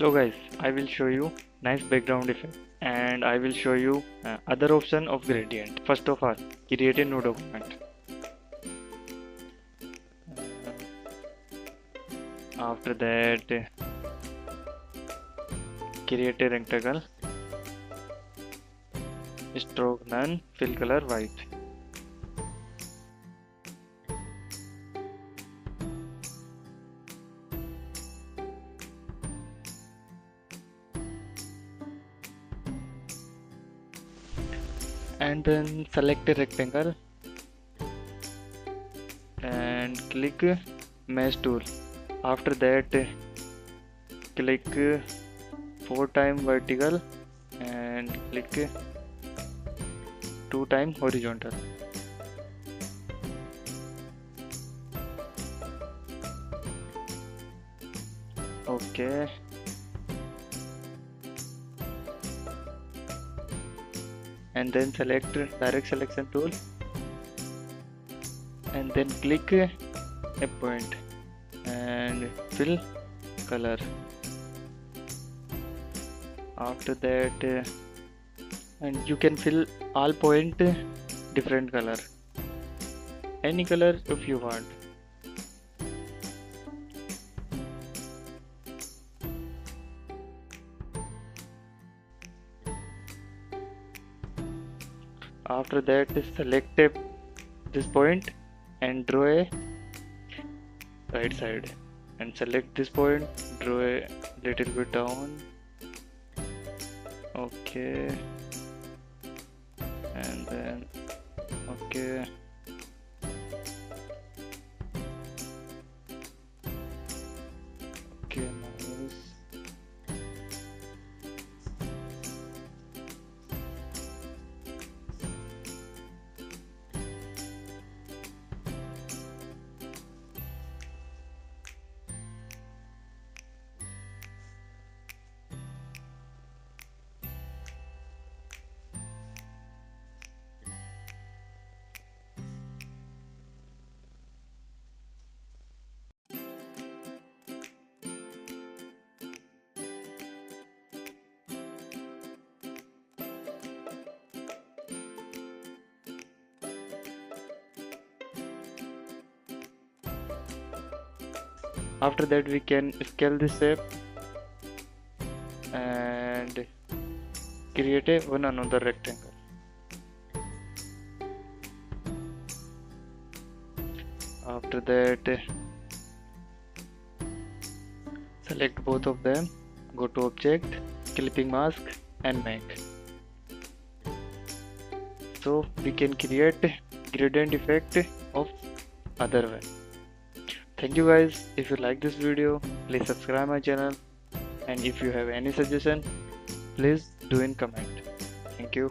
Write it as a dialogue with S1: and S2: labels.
S1: Hello guys, I will show you nice background effect and I will show you other option of gradient. First of all, create a new document. After that, create a rectangle, stroke none, fill color white. And then select a rectangle and click mesh tool. After that, click 4 times vertical and click 2 times horizontal. Okay. And then select direct selection tool and then click a point and fill color. After that, and you can fill all point different color, any color if you want. After that, select this point and draw a right side, and select this point, draw a little bit down. Okay, and then okay. Okay, nice. After that, we can scale this shape and create one another rectangle. After that, select both of them, go to object, clipping mask and make. So we can create gradient effect of other way. Thank you guys. If you like this video, please subscribe my channel, and if you have any suggestion, please do in comment. Thank you.